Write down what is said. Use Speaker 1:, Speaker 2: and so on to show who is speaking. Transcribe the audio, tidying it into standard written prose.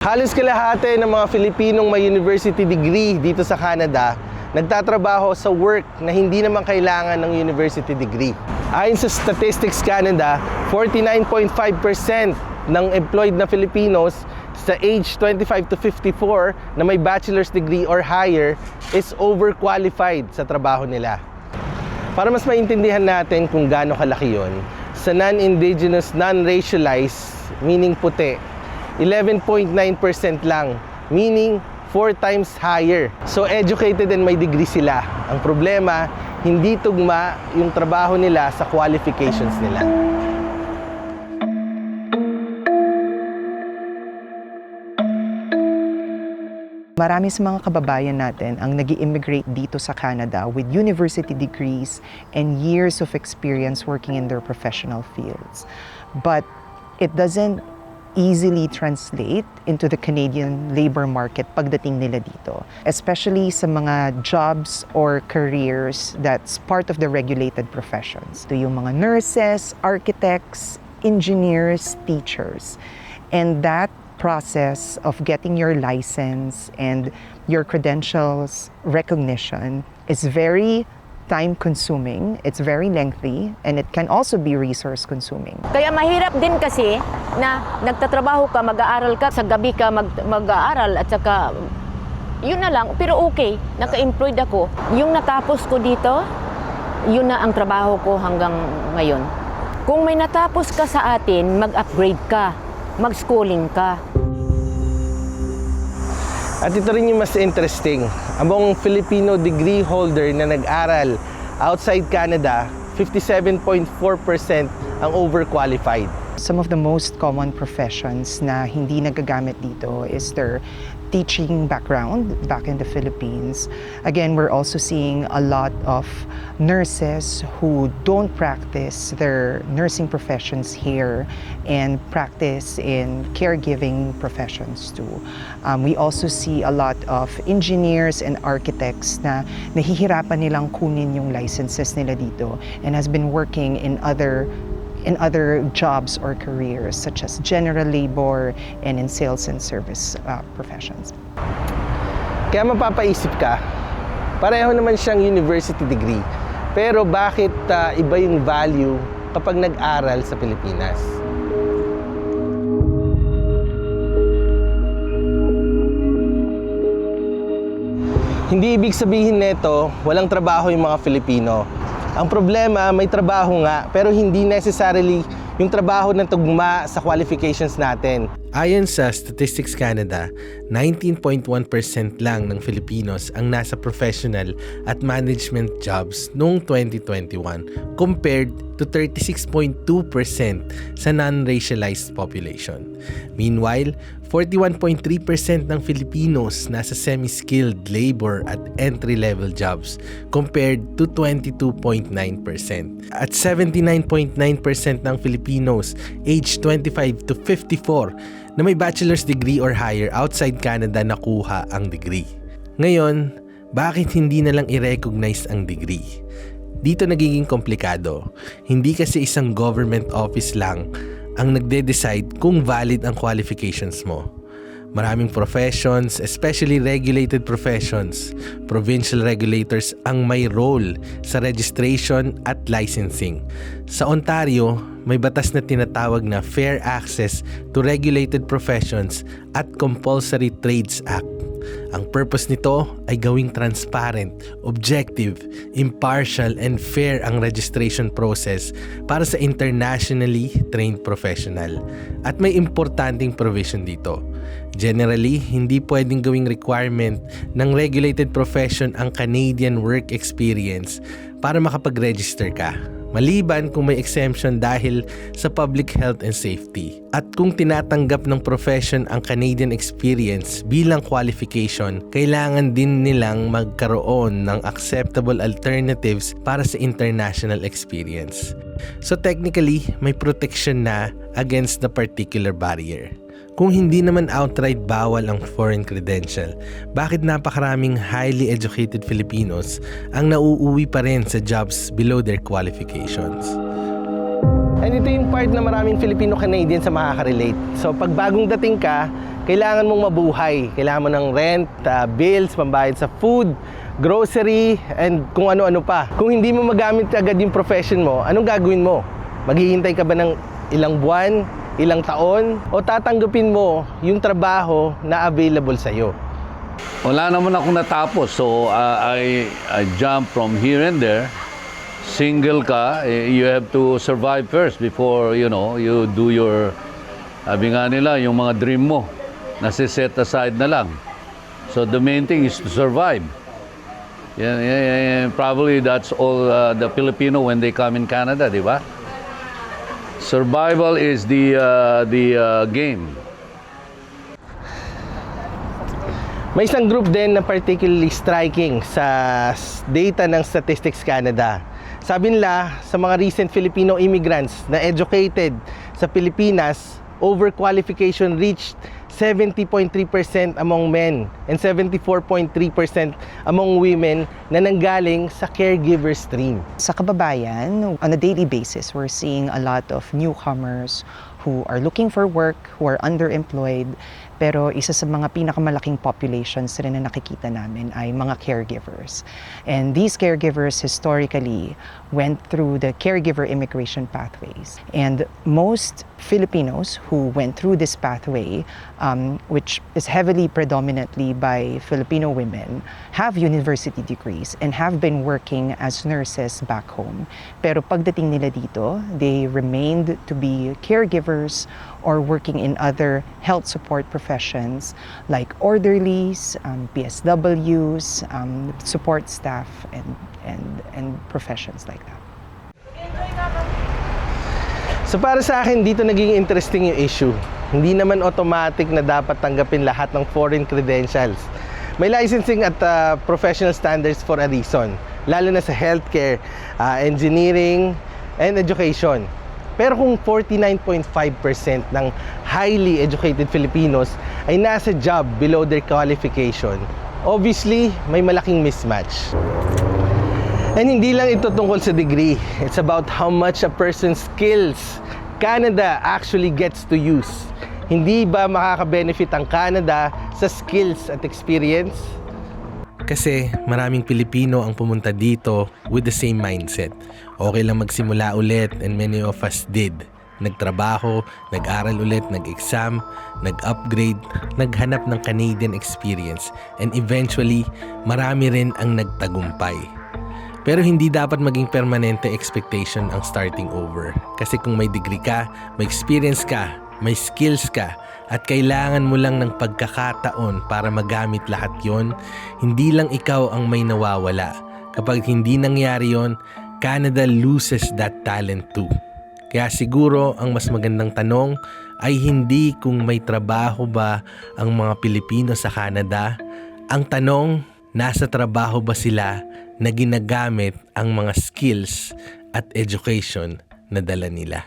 Speaker 1: Halos kalahati ng mga Filipinong may university degree dito sa Canada nagtatrabaho sa work na hindi naman kailangan ng university degree. Ayon sa Statistics Canada, 49.5% ng employed na Filipinos sa age 25 to 54 na may bachelor's degree or higher is overqualified sa trabaho nila. Para mas maintindihan natin kung gaano kalaki yun, sa non-indigenous, non-racialized, meaning puti, 11.9% lang, meaning 4 times higher. So educated and may degree sila. Ang problema, hindi tugma yung trabaho nila sa qualifications nila.
Speaker 2: Marami sa mga kababayan natin ang nag-i-immigrate dito sa Canada with university degrees and years of experience working in their professional fields. But it doesn't easily translate into the Canadian labor market pagdating nila dito, especially sa mga jobs or careers that's part of the regulated professions. Ito yung mga nurses, architects, engineers, teachers. And that process of getting your license and your credentials recognition is very time-consuming, it's very lengthy, and it can also be resource-consuming.
Speaker 3: Kaya mahirap din kasi na nagtatrabaho ka, mag-aaral ka, sa gabi ka mag-aaral at saka yun na lang, pero okay, naka-employed ako. Yung natapos ko dito, yun na ang trabaho ko hanggang ngayon. Kung may natapos ka sa atin, mag-upgrade ka, mag-schooling ka.
Speaker 1: At ito rin yung mas interesting. Among Filipino degree holder na nag-aral outside Canada, 57.4% ang overqualified.
Speaker 2: Some of the most common professions na hindi nagagamit dito is their teaching background back in the Philippines. Again, we're also seeing a lot of nurses who don't practice their nursing professions here and practice in caregiving professions too. We also see a lot of engineers and architects na nahihirapan nilang kunin yung licenses nila dito and has been working in other jobs or careers such as general labor and in sales and service professions.
Speaker 1: Kaya mapapaisip ka, pareho naman siyang university degree, pero bakit iba yung value kapag nag-aral sa Pilipinas? Hindi ibig sabihin nito walang trabaho yung mga Filipino. Ang problema, may trabaho nga, pero hindi necessarily yung trabaho na tugma sa qualifications natin. Ayon sa Statistics Canada, 19.1% lang ng Filipinos ang nasa professional at management jobs noong 2021 compared to 36.2% sa non-racialized population. Meanwhile, 41.3% ng Filipinos nasa semi-skilled labor at entry-level jobs compared to 22.9%. At 79.9% ng Filipinos aged 25 to 54 na may bachelor's degree or higher outside Canada nakuha ang degree. Ngayon, bakit hindi na lang i-recognize ang degree? Dito nagiging komplikado. Hindi kasi isang government office lang ang nagde-decide kung valid ang qualifications mo. Maraming professions, especially regulated professions, provincial regulators ang may role sa registration at licensing. Sa Ontario, may batas na tinatawag na Fair Access to Regulated Professions at Compulsory Trades Act. Ang purpose nito ay gawing transparent, objective, impartial, and fair ang registration process para sa internationally trained professional. At may importanteng provision dito. Generally, hindi pwedeng gawing requirement ng regulated profession ang Canadian work experience para makapag-register ka. Maliban kung may exemption dahil sa public health and safety. At kung tinatanggap ng profession ang Canadian experience bilang qualification, kailangan din nilang magkaroon ng acceptable alternatives para sa international experience. So technically, may protection na against the particular barrier. Kung hindi naman outright bawal ang foreign credential, bakit napakaraming highly educated Filipinos ang nauuwi pa rin sa jobs below their qualifications? And ito yung part na maraming Filipino-Canadians sa makaka-relate. So pag bagong dating ka, kailangan mong mabuhay. Kailangan mo ng rent, bills, pambayad sa food, grocery, and kung ano-ano pa. Kung hindi mo magamit agad yung profession mo, anong gagawin mo? Maghihintay ka ba ng ilang buwan, ilang taon, o tatanggapin mo yung trabaho na available sa'yo?
Speaker 4: Wala naman ako natapos, so I jump from here and there. Single ka, you have to survive first before, you do your, sabi nga nila, yung mga dream mo, nasi-set aside na lang. So the main thing is to survive. Probably that's all the Filipino when they come in Canada, di ba? Survival is the game.
Speaker 1: May isang group din na particularly striking sa data ng Statistics Canada. Sabi nila, sa mga recent Filipino immigrants na educated sa Pilipinas, overqualification reached 70.3% among men and 74.3% among women na nanggaling sa caregiver stream.
Speaker 2: Sa kababayan, on a daily basis, we're seeing a lot of newcomers who are looking for work, who are underemployed. Pero isa sa mga pinakamalaking populations rin na nakikita namin ay mga caregivers. And these caregivers historically went through the caregiver immigration pathways. And most Filipinos who went through this pathway, which is heavily predominantly by Filipino women, have university degrees and have been working as nurses back home. Pero pagdating nila dito, they remained to be caregivers or working in other health support professions like orderlies, PSWs, support staff, and professions like that.
Speaker 1: So para sa akin, dito naging interesting yung issue. Hindi naman automatic na dapat tanggapin lahat ng foreign credentials. May licensing at professional standards for a reason, lalo na sa healthcare, engineering, and education. Pero kung 49.5% ng highly educated Filipinos ay nasa job below their qualification, obviously, may malaking mismatch. And hindi lang ito tungkol sa degree. It's about how much a person's skills Canada actually gets to use. Hindi ba makaka-benefit ang Canada sa skills at experience? Kasi maraming Pilipino ang pumunta dito with the same mindset. Okay lang magsimula ulit, and many of us did. Nagtrabaho, nag-aral ulit, nag-exam, nag-upgrade, naghanap ng Canadian experience, and eventually, marami rin ang nagtagumpay. Pero hindi dapat maging permanente expectation ang starting over. Kasi kung may degree ka, may experience ka, may skills ka, at kailangan mo lang ng pagkakataon para magamit lahat yon, hindi lang ikaw ang may nawawala. Kapag hindi nangyari yon, Canada loses that talent too. Kaya siguro ang mas magandang tanong ay hindi kung may trabaho ba ang mga Pilipino sa Canada. Ang tanong, nasa trabaho ba sila na ginagamit ang mga skills at education na dala nila?